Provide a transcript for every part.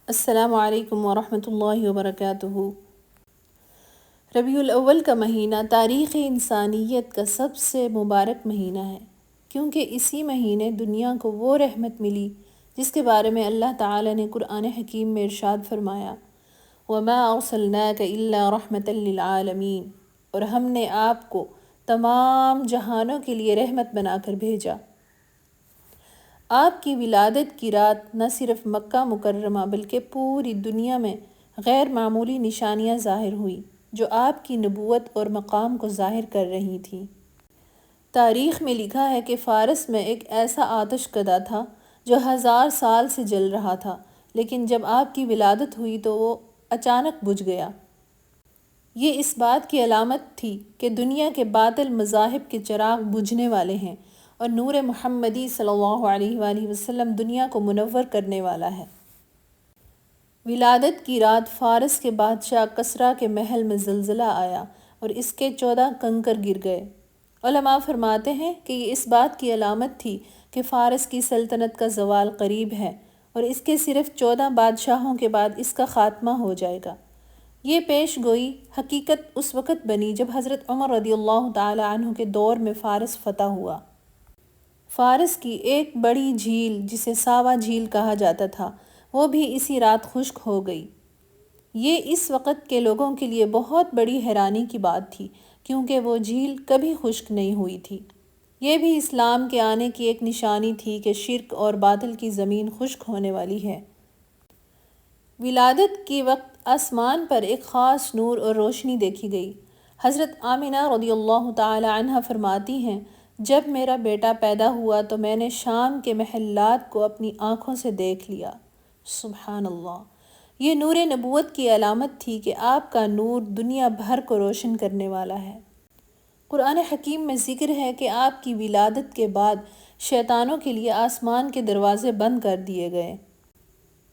السلام علیکم ورحمۃ اللہ وبرکاتہ۔ ربیع الاول کا مہینہ تاریخ انسانیت کا سب سے مبارک مہینہ ہے، کیونکہ اسی مہینے دنیا کو وہ رحمت ملی جس کے بارے میں اللہ تعالی نے قرآن حکیم میں ارشاد فرمایا، وَمَا أَرْسَلْنَاكَ إِلَّا رَحْمَةً لِّلْعَالَمِينَ، اور ہم نے آپ کو تمام جہانوں کے لیے رحمت بنا کر بھیجا۔ آپ کی ولادت کی رات نہ صرف مکہ مکرمہ بلکہ پوری دنیا میں غیر معمولی نشانیاں ظاہر ہوئیں جو آپ کی نبوت اور مقام کو ظاہر کر رہی تھیں۔ تاریخ میں لکھا ہے کہ فارس میں ایک ایسا آتش کدہ تھا جو 1000 سال سے جل رہا تھا، لیکن جب آپ کی ولادت ہوئی تو وہ اچانک بجھ گیا۔ یہ اس بات کی علامت تھی کہ دنیا کے باطل مذاہب کے چراغ بجھنے والے ہیں اور نور محمدی صلی اللہ علیہ وآلہ وسلم دنیا کو منور کرنے والا ہے۔ ولادت کی رات فارس کے بادشاہ کسریٰ کے محل میں زلزلہ آیا اور اس کے 14 کنکر گر گئے۔ علماء فرماتے ہیں کہ یہ اس بات کی علامت تھی کہ فارس کی سلطنت کا زوال قریب ہے اور اس کے صرف 14 بادشاہوں کے بعد اس کا خاتمہ ہو جائے گا۔ یہ پیش گوئی حقیقت اس وقت بنی جب حضرت عمر رضی اللہ تعالی عنہ کے دور میں فارس فتح ہوا۔ فارس کی ایک بڑی جھیل جسے ساوا جھیل کہا جاتا تھا وہ بھی اسی رات خشک ہو گئی۔ یہ اس وقت کے لوگوں کے لیے بہت بڑی حیرانی کی بات تھی کیونکہ وہ جھیل کبھی خشک نہیں ہوئی تھی۔ یہ بھی اسلام کے آنے کی ایک نشانی تھی کہ شرک اور باطل کی زمین خشک ہونے والی ہے۔ ولادت کے وقت آسمان پر ایک خاص نور اور روشنی دیکھی گئی۔ حضرت آمنہ رضی اللہ تعالی عنہا فرماتی ہیں، جب میرا بیٹا پیدا ہوا تو میں نے شام کے محلات کو اپنی آنکھوں سے دیکھ لیا۔ سبحان اللہ! یہ نور نبوت کی علامت تھی کہ آپ کا نور دنیا بھر کو روشن کرنے والا ہے۔ قرآن حکیم میں ذکر ہے کہ آپ کی ولادت کے بعد شیطانوں کے لیے آسمان کے دروازے بند کر دیے گئے۔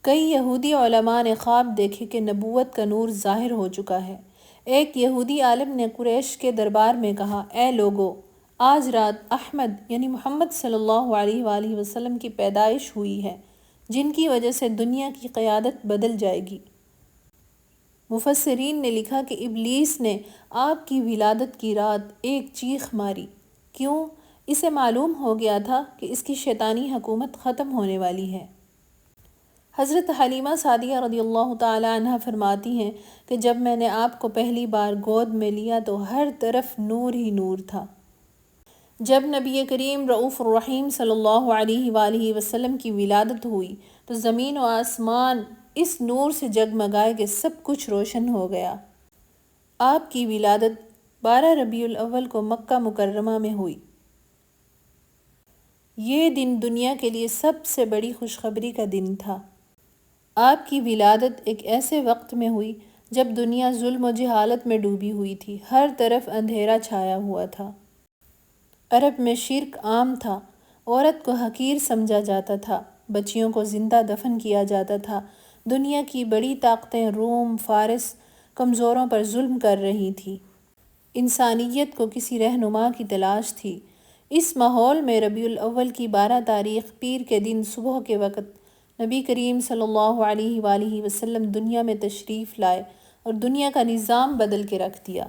کئی یہودی علماء نے خواب دیکھے کہ نبوت کا نور ظاہر ہو چکا ہے۔ ایک یہودی عالم نے قریش کے دربار میں کہا، اے لوگو! آج رات احمد یعنی محمد صلی اللہ علیہ وآلہ وسلم کی پیدائش ہوئی ہے جن کی وجہ سے دنیا کی قیادت بدل جائے گی۔ مفسرین نے لکھا کہ ابلیس نے آپ کی ولادت کی رات ایک چیخ ماری۔ کیوں؟ اسے معلوم ہو گیا تھا کہ اس کی شیطانی حکومت ختم ہونے والی ہے۔ حضرت حلیمہ سعدیہ رضی اللہ تعالی عنہا فرماتی ہیں کہ جب میں نے آپ کو پہلی بار گود میں لیا تو ہر طرف نور ہی نور تھا۔ جب نبی کریم رؤوف الرحیم صلی اللہ علیہ وآلہ وسلم کی ولادت ہوئی تو زمین و آسمان اس نور سے جگمگائے کہ سب کچھ روشن ہو گیا۔ آپ کی ولادت 12 ربیع الاول کو مکہ مکرمہ میں ہوئی۔ یہ دن دنیا کے لیے سب سے بڑی خوشخبری کا دن تھا۔ آپ کی ولادت ایک ایسے وقت میں ہوئی جب دنیا ظلم و جہالت میں ڈوبی ہوئی تھی، ہر طرف اندھیرا چھایا ہوا تھا۔ عرب میں شرک عام تھا، عورت کو حقیر سمجھا جاتا تھا، بچیوں کو زندہ دفن کیا جاتا تھا، دنیا کی بڑی طاقتیں روم، فارس کمزوروں پر ظلم کر رہی تھی، انسانیت کو کسی رہنما کی تلاش تھی۔ اس ماحول میں ربیع الاول کی 12 تاریخ پیر کے دن صبح کے وقت نبی کریم صلی اللہ علیہ وآلہ وسلم دنیا میں تشریف لائے اور دنیا کا نظام بدل کے رکھ دیا۔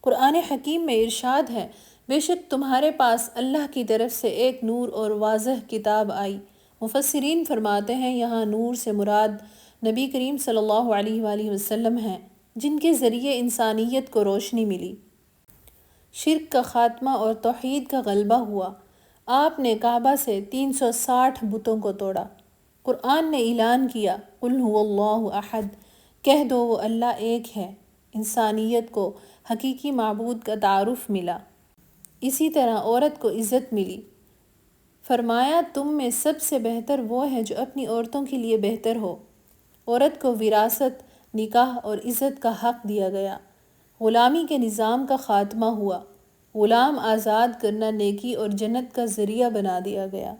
قرآن حکیم میں ارشاد ہے، بے شک تمہارے پاس اللہ کی طرف سے ایک نور اور واضح کتاب آئی۔ مفسرین فرماتے ہیں یہاں نور سے مراد نبی کریم صلی اللہ علیہ وآلہ وسلم ہیں جن کے ذریعے انسانیت کو روشنی ملی۔ شرک کا خاتمہ اور توحید کا غلبہ ہوا۔ آپ نے کعبہ سے 360 بتوں کو توڑا۔ قرآن نے اعلان کیا، قُلْ هُوَ اللَّهُ أَحَدٌ، کہہ دو وہ اللہ ایک ہے۔ انسانیت کو حقیقی معبود کا تعارف ملا۔ اسی طرح عورت کو عزت ملی۔ فرمایا تم میں سب سے بہتر وہ ہے جو اپنی عورتوں کے لیے بہتر ہو۔ عورت کو وراثت، نکاح اور عزت کا حق دیا گیا۔ غلامی کے نظام کا خاتمہ ہوا۔ غلام آزاد کرنا نیکی اور جنت کا ذریعہ بنا دیا گیا۔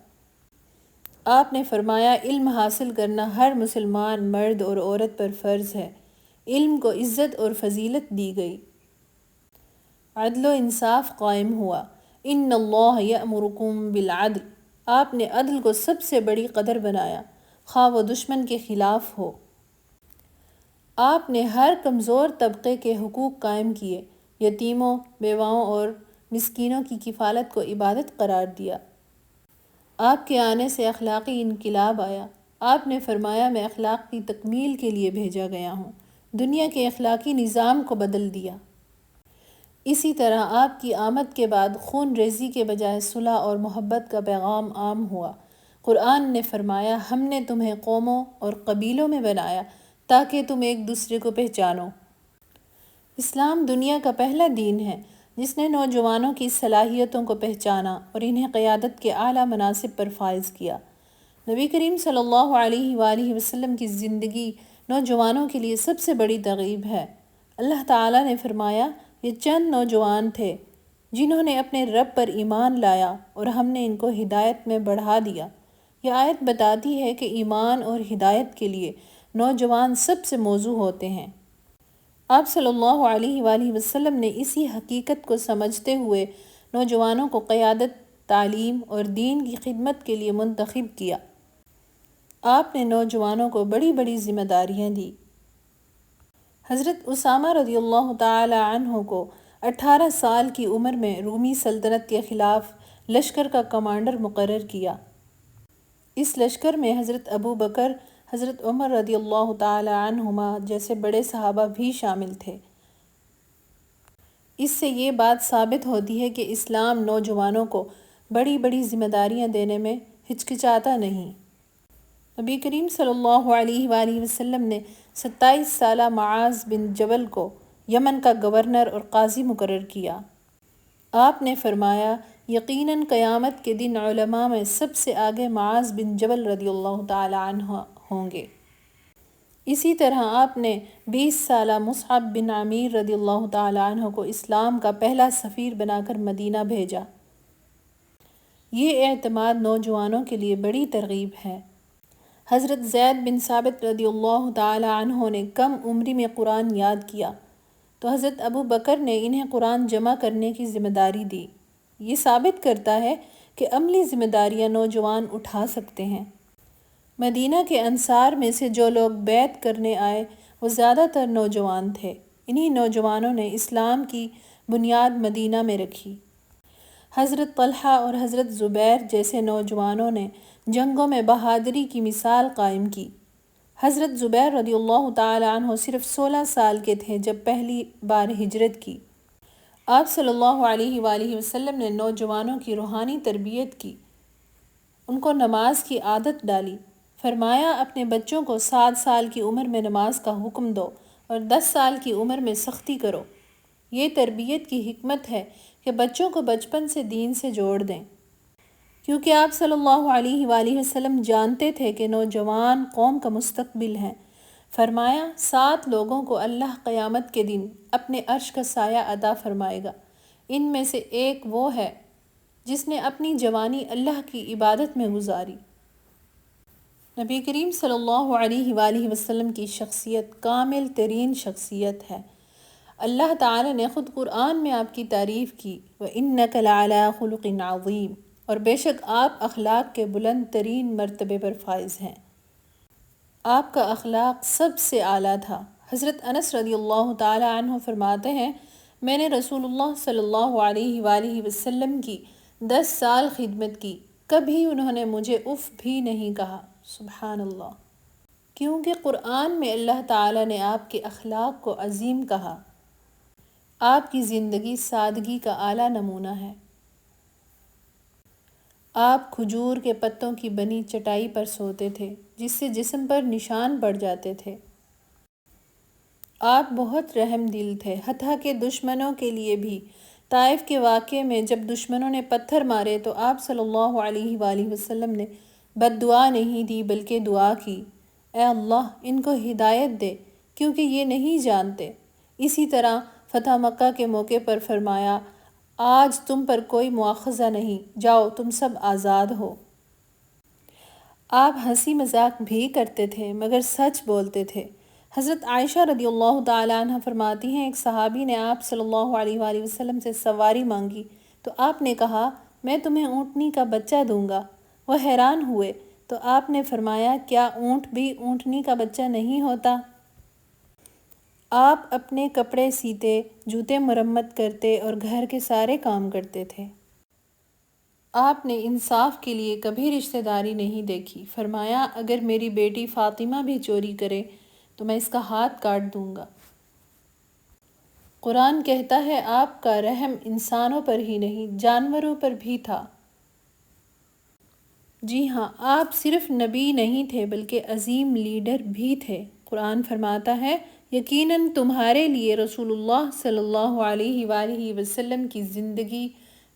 آپ نے فرمایا علم حاصل کرنا ہر مسلمان مرد اور عورت پر فرض ہے۔ علم کو عزت اور فضیلت دی گئی۔ عدل و انصاف قائم ہوا۔ ان اللہ یأمرکم بالعدل، آپ نے عدل کو سب سے بڑی قدر بنایا۔ خواہ وہ دشمن کے خلاف ہو۔ آپ نے ہر کمزور طبقے کے حقوق قائم کیے، یتیموں، بیواؤں اور مسکینوں کی کفالت کو عبادت قرار دیا۔ آپ کے آنے سے اخلاقی انقلاب آیا۔ آپ نے فرمایا میں اخلاق کی تکمیل کے لیے بھیجا گیا ہوں، دنیا کے اخلاقی نظام کو بدل دیا۔ اسی طرح آپ کی آمد کے بعد خون ریزی کے بجائے صلح اور محبت کا پیغام عام ہوا۔ قرآن نے فرمایا ہم نے تمہیں قوموں اور قبیلوں میں بنایا تاکہ تم ایک دوسرے کو پہچانو۔ اسلام دنیا کا پہلا دین ہے جس نے نوجوانوں کی صلاحیتوں کو پہچانا اور انہیں قیادت کے اعلیٰ مناصب پر فائز کیا۔ نبی کریم صلی اللہ علیہ وآلہ وسلم کی زندگی نوجوانوں کے لیے سب سے بڑی ترغیب ہے۔ اللہ تعالیٰ نے فرمایا یہ چند نوجوان تھے جنہوں نے اپنے رب پر ایمان لایا اور ہم نے ان کو ہدایت میں بڑھا دیا۔ یہ آیت بتاتی ہے کہ ایمان اور ہدایت کے لیے نوجوان سب سے موزوں ہوتے ہیں۔ آپ صلی اللہ علیہ وآلہ وسلم نے اسی حقیقت کو سمجھتے ہوئے نوجوانوں کو قیادت، تعلیم اور دین کی خدمت کے لیے منتخب کیا۔ آپ نے نوجوانوں کو بڑی بڑی ذمہ داریاں دی۔ حضرت اسامہ رضی اللہ تعالی عنہ کو 18 سال کی عمر میں رومی سلطنت کے خلاف لشکر کا کمانڈر مقرر کیا۔ اس لشکر میں حضرت ابو بکر، حضرت عمر رضی اللہ تعالی عنہما جیسے بڑے صحابہ بھی شامل تھے۔ اس سے یہ بات ثابت ہوتی ہے کہ اسلام نوجوانوں کو بڑی بڑی ذمہ داریاں دینے میں ہچکچاتا نہیں۔ نبی کریم صلی اللہ علیہ وآلہ وسلم نے 27 سالہ معاذ بن جبل کو یمن کا گورنر اور قاضی مقرر کیا۔ آپ نے فرمایا یقیناً قیامت کے دن علماء میں سب سے آگے معاذ بن جبل رضی اللہ تعالی عنہ ہوں گے۔ اسی طرح آپ نے 20 سالہ مصعب بن عمیر رضی اللہ تعالی عنہ کو اسلام کا پہلا سفیر بنا کر مدینہ بھیجا۔ یہ اعتماد نوجوانوں کے لیے بڑی ترغیب ہے۔ حضرت زید بن ثابت رضی اللہ تعالی عنہ نے کم عمری میں قرآن یاد کیا تو حضرت ابو بکر نے انہیں قرآن جمع کرنے کی ذمہ داری دی۔ یہ ثابت کرتا ہے کہ عملی ذمہ داریاں نوجوان اٹھا سکتے ہیں۔ مدینہ کے انصار میں سے جو لوگ بیعت کرنے آئے وہ زیادہ تر نوجوان تھے۔ انہی نوجوانوں نے اسلام کی بنیاد مدینہ میں رکھی۔ حضرت طلحہ اور حضرت زبیر جیسے نوجوانوں نے جنگوں میں بہادری کی مثال قائم کی۔ حضرت زبیر رضی اللہ تعالی عنہ صرف 16 سال کے تھے جب پہلی بار ہجرت کی۔ آپ صلی اللہ علیہ وآلہ وسلم نے نوجوانوں کی روحانی تربیت کی، ان کو نماز کی عادت ڈالی۔ فرمایا اپنے بچوں کو 7 سال کی عمر میں نماز کا حکم دو اور 10 سال کی عمر میں سختی کرو۔ یہ تربیت کی حکمت ہے کہ بچوں کو بچپن سے دین سے جوڑ دیں، کیونکہ آپ صلی اللہ علیہ وآلہ وسلم جانتے تھے کہ نوجوان قوم کا مستقبل ہیں۔ فرمایا 7 لوگوں کو اللہ قیامت کے دن اپنے عرش کا سایہ عطا فرمائے گا، ان میں سے ایک وہ ہے جس نے اپنی جوانی اللہ کی عبادت میں گزاری۔ نبی کریم صلی اللہ علیہ وآلہ وسلم کی شخصیت کامل ترین شخصیت ہے۔ اللہ تعالی نے خود قرآن میں آپ کی تعریف کی، وَإِنَّكَ لَعَلَىٰ خُلُقٍ عَظِيمٍ، اور بے شک آپ اخلاق کے بلند ترین مرتبے پر فائز ہیں۔ آپ کا اخلاق سب سے اعلیٰ تھا۔ حضرت انس رضی اللہ تعالی عنہ فرماتے ہیں میں نے رسول اللہ صلی اللہ علیہ وآلہ وسلم کی 10 سال خدمت کی، کبھی انہوں نے مجھے اف بھی نہیں کہا۔ سبحان اللہ! کیونکہ قرآن میں اللہ تعالی نے آپ کے اخلاق کو عظیم کہا۔ آپ کی زندگی سادگی کا اعلیٰ نمونہ ہے۔ آپ کھجور کے پتوں کی بنی چٹائی پر سوتے تھے جس سے جسم پر نشان پڑ جاتے تھے۔ آپ بہت رحم دل تھے، حتیٰ کہ دشمنوں کے لیے بھی۔ طائف کے واقعے میں جب دشمنوں نے پتھر مارے تو آپ صلی اللہ علیہ وآلہ وسلم نے بد دعا نہیں دی بلکہ دعا کی، اے اللہ ان کو ہدایت دے کیونکہ یہ نہیں جانتے۔ اسی طرح فتح مکہ کے موقع پر فرمایا آج تم پر کوئی مواخذہ نہیں، جاؤ تم سب آزاد ہو۔ آپ ہنسی مذاق بھی کرتے تھے مگر سچ بولتے تھے۔ حضرت عائشہ رضی اللہ تعالی عنہ فرماتی ہیں ایک صحابی نے آپ صلی اللہ علیہ وآلہ وسلم سے سواری مانگی تو آپ نے کہا میں تمہیں اونٹنی کا بچہ دوں گا۔ وہ حیران ہوئے، تو آپ نے فرمایا کیا اونٹ بھی اونٹنی کا بچہ نہیں ہوتا؟ آپ اپنے کپڑے سیتے، جوتے مرمت کرتے اور گھر کے سارے کام کرتے تھے۔ آپ نے انصاف کے لیے کبھی رشتہ داری نہیں دیکھی۔ فرمایا اگر میری بیٹی فاطمہ بھی چوری کرے تو میں اس کا ہاتھ کاٹ دوں گا۔ قرآن کہتا ہے آپ کا رحم انسانوں پر ہی نہیں جانوروں پر بھی تھا۔ جی ہاں، آپ صرف نبی نہیں تھے بلکہ عظیم لیڈر بھی تھے۔ قرآن فرماتا ہے یقیناً تمہارے لیے رسول اللہ صلی اللہ علیہ وآلہ وسلم کی زندگی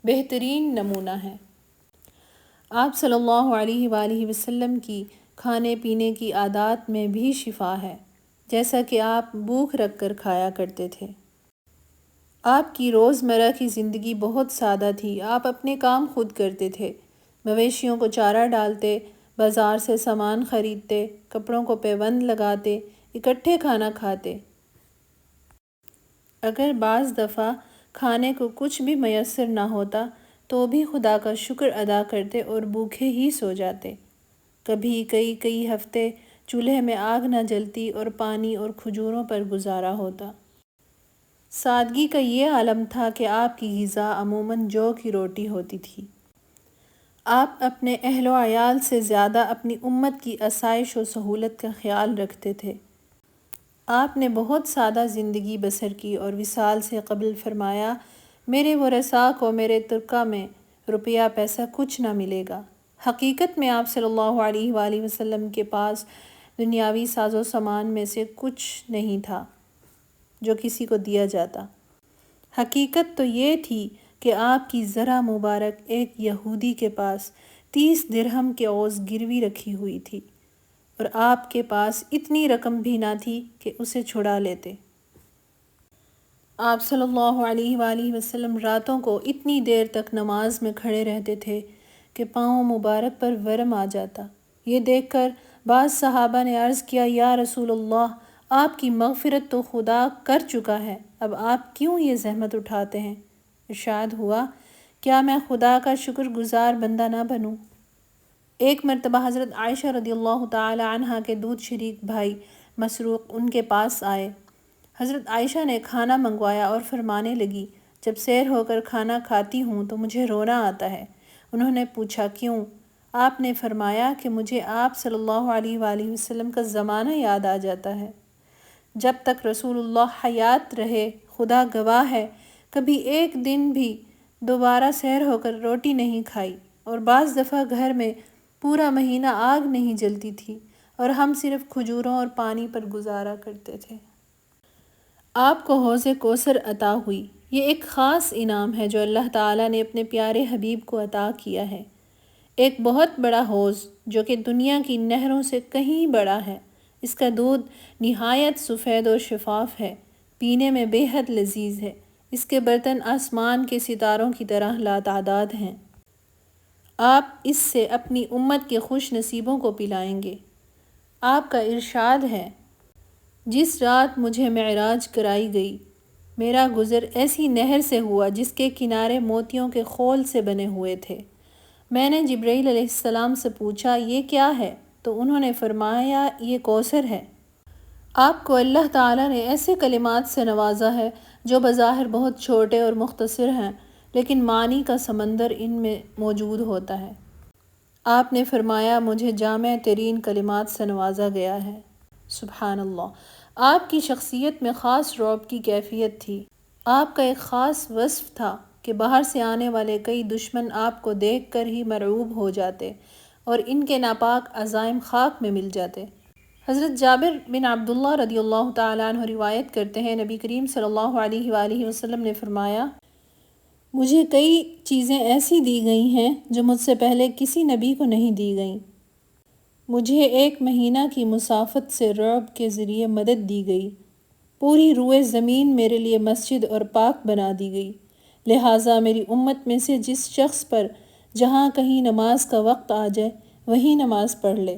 بہترین نمونہ ہے۔ آپ صلی اللہ علیہ وآلہ وسلم کی کھانے پینے کی عادات میں بھی شفا ہے، جیسا کہ آپ بھوک رکھ کر کھایا کرتے تھے۔ آپ کی روزمرہ کی زندگی بہت سادہ تھی۔ آپ اپنے کام خود کرتے تھے، مویشیوں کو چارہ ڈالتے، بازار سے سامان خریدتے، کپڑوں کو پیوند لگاتے، اکٹھے کھانا کھاتے۔ اگر بعض دفعہ کھانے کو کچھ بھی میسر نہ ہوتا تو بھی خدا کا شکر ادا کرتے اور بھوکے ہی سو جاتے۔ کبھی کئی ہفتے چولہے میں آگ نہ جلتی اور پانی اور کھجوروں پر گزارا ہوتا۔ سادگی کا یہ عالم تھا کہ آپ کی غذا عموماً جو کی روٹی ہوتی تھی۔ آپ اپنے اہل و عیال سے زیادہ اپنی امت کی آسائش و سہولت کا خیال رکھتے تھے۔ آپ نے بہت سادہ زندگی بسر کی اور وصال سے قبل فرمایا میرے ورثاء کو میرے ترکہ میں روپیہ پیسہ کچھ نہ ملے گا۔ حقیقت میں آپ صلی اللہ علیہ وآلہ وسلم کے پاس دنیاوی ساز و سامان میں سے کچھ نہیں تھا جو کسی کو دیا جاتا۔ حقیقت تو یہ تھی کہ آپ کی ذرا مبارک ایک یہودی کے پاس 30 درہم کے عوض گروی رکھی ہوئی تھی اور آپ کے پاس اتنی رقم بھی نہ تھی کہ اسے چھڑا لیتے۔ آپ صلی اللہ علیہ وآلہ وسلم راتوں کو اتنی دیر تک نماز میں کھڑے رہتے تھے کہ پاؤں مبارک پر ورم آ جاتا۔ یہ دیکھ کر بعض صحابہ نے عرض کیا یا رسول اللہ، آپ کی مغفرت تو خدا کر چکا ہے، اب آپ کیوں یہ زحمت اٹھاتے ہیں؟ ارشاد ہوا کیا میں خدا کا شکر گزار بندہ نہ بنوں؟ ایک مرتبہ حضرت عائشہ رضی اللہ تعالی عنہا کے دودھ شریک بھائی مسروق ان کے پاس آئے۔ حضرت عائشہ نے کھانا منگوایا اور فرمانے لگی جب سیر ہو کر کھانا کھاتی ہوں تو مجھے رونا آتا ہے۔ انہوں نے پوچھا کیوں؟ آپ نے فرمایا کہ مجھے آپ صلی اللہ علیہ وآلہ وسلم کا زمانہ یاد آ جاتا ہے۔ جب تک رسول اللہ حیات رہے خدا گواہ ہے کبھی ایک دن بھی دوبارہ سیر ہو کر روٹی نہیں کھائی، اور بعض دفعہ گھر میں پورا مہینہ آگ نہیں جلتی تھی اور ہم صرف کھجوروں اور پانی پر گزارا کرتے تھے۔ آپ کو حوض کوثر عطا ہوئی۔ یہ ایک خاص انعام ہے جو اللہ تعالیٰ نے اپنے پیارے حبیب کو عطا کیا ہے۔ ایک بہت بڑا حوض جو کہ دنیا کی نہروں سے کہیں بڑا ہے۔ اس کا دودھ نہایت سفید اور شفاف ہے، پینے میں بے حد لذیذ ہے۔ اس کے برتن آسمان کے ستاروں کی طرح لاتعداد ہیں۔ آپ اس سے اپنی امت کے خوش نصیبوں کو پلائیں گے۔ آپ کا ارشاد ہے جس رات مجھے معراج کرائی گئی میرا گزر ایسی نہر سے ہوا جس کے کنارے موتیوں کے خول سے بنے ہوئے تھے۔ میں نے جبرائیل علیہ السلام سے پوچھا یہ کیا ہے؟ تو انہوں نے فرمایا یہ کوثر ہے۔ آپ کو اللہ تعالیٰ نے ایسے کلمات سے نوازا ہے جو بظاہر بہت چھوٹے اور مختصر ہیں لیکن معنی کا سمندر ان میں موجود ہوتا ہے۔ آپ نے فرمایا مجھے جامع ترین کلمات سے نوازا گیا ہے۔ سبحان اللہ۔ آپ کی شخصیت میں خاص رعب کی کیفیت تھی۔ آپ کا ایک خاص وصف تھا کہ باہر سے آنے والے کئی دشمن آپ کو دیکھ کر ہی مرعوب ہو جاتے اور ان کے ناپاک عزائم خاک میں مل جاتے۔ حضرت جابر بن عبداللہ رضی اللہ تعالیٰ عنہ روایت کرتے ہیں نبی کریم صلی اللہ علیہ وآلہ وسلم نے فرمایا مجھے کئی چیزیں ایسی دی گئی ہیں جو مجھ سے پہلے کسی نبی کو نہیں دی گئیں۔ مجھے 1 مہینہ کی مسافت سے رعب کے ذریعے مدد دی گئی، پوری روئے زمین میرے لیے مسجد اور پاک بنا دی گئی، لہٰذا میری امت میں سے جس شخص پر جہاں کہیں نماز کا وقت آ جائے وہیں نماز پڑھ لے۔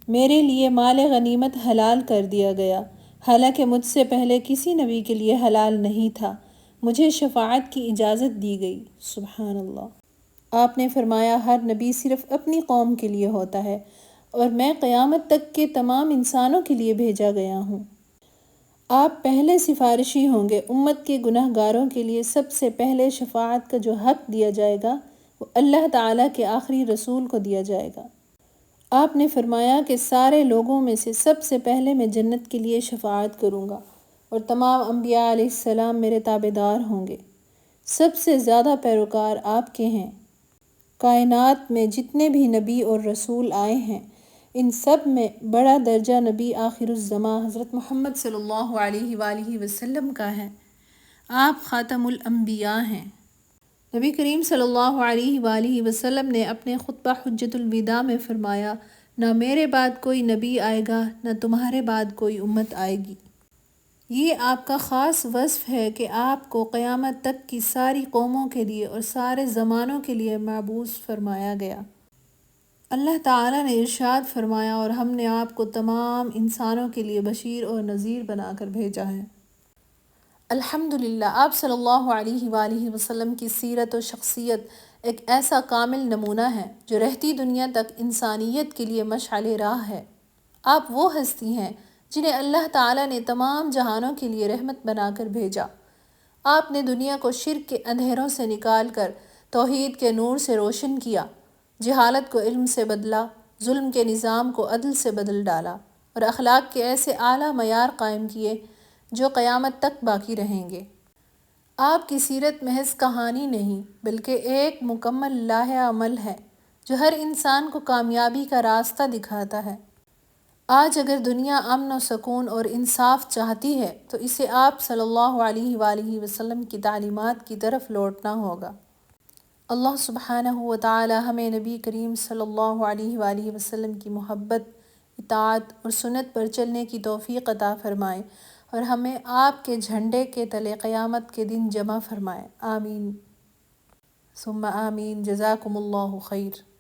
میرے لیے مال غنیمت حلال کر دیا گیا حالانکہ مجھ سے پہلے کسی نبی کے لیے حلال نہیں تھا، مجھے شفاعت کی اجازت دی گئی۔ سبحان اللہ۔ آپ نے فرمایا ہر نبی صرف اپنی قوم کے لیے ہوتا ہے اور میں قیامت تک کے تمام انسانوں کے لیے بھیجا گیا ہوں۔ آپ پہلے سفارشی ہوں گے۔ امت کے گناہ گاروں کے لیے سب سے پہلے شفاعت کا جو حق دیا جائے گا وہ اللہ تعالیٰ کے آخری رسول کو دیا جائے گا۔ آپ نے فرمایا کہ سارے لوگوں میں سے سب سے پہلے میں جنت کے لیے شفاعت کروں گا اور تمام انبیاء علیہ السلام میرے تابعدار ہوں گے۔ سب سے زیادہ پیروکار آپ کے ہیں۔ کائنات میں جتنے بھی نبی اور رسول آئے ہیں ان سب میں بڑا درجہ نبی آخر الزماں حضرت محمد صلی اللہ علیہ وآلہ وسلم کا ہے۔ آپ خاتم الانبیاء ہیں۔ نبی کریم صلی اللہ علیہ وآلہ وسلم نے اپنے خطبہ حجۃ الوداع میں فرمایا، نہ میرے بعد کوئی نبی آئے گا نہ تمہارے بعد کوئی امت آئے گی۔ یہ آپ کا خاص وصف ہے کہ آپ کو قیامت تک کی ساری قوموں کے لیے اور سارے زمانوں کے لیے مبعوث فرمایا گیا۔ اللہ تعالیٰ نے ارشاد فرمایا اور ہم نے آپ کو تمام انسانوں کے لیے بشیر اور نذیر بنا کر بھیجا ہے۔ الحمدللہ آپ صلی اللہ علیہ وآلہ وسلم کی سیرت و شخصیت ایک ایسا کامل نمونہ ہے جو رہتی دنیا تک انسانیت کے لیے مشعل راہ ہے۔ آپ وہ ہستی ہیں جنہیں اللہ تعالیٰ نے تمام جہانوں کے لیے رحمت بنا کر بھیجا۔ آپ نے دنیا کو شرک کے اندھیروں سے نکال کر توحید کے نور سے روشن کیا، جہالت کو علم سے بدلا، ظلم کے نظام کو عدل سے بدل ڈالا اور اخلاق کے ایسے اعلیٰ معیار قائم کیے جو قیامت تک باقی رہیں گے۔ آپ کی سیرت محض کہانی نہیں بلکہ ایک مکمل لائحہ عمل ہے جو ہر انسان کو کامیابی کا راستہ دکھاتا ہے۔ آج اگر دنیا امن و سکون اور انصاف چاہتی ہے تو اسے آپ صلی اللہ علیہ وآلہ وسلم کی تعلیمات کی طرف لوٹنا ہوگا۔ اللہ سبحانہ و تعالی ہمیں نبی کریم صلی اللہ علیہ وآلہ وسلم کی محبت، اطاعت اور سنت پر چلنے کی توفیق عطا فرمائے اور ہمیں آپ کے جھنڈے کے تلے قیامت کے دن جمع فرمائے۔ آمین ثم آمین۔ جزاکم اللہ خیر۔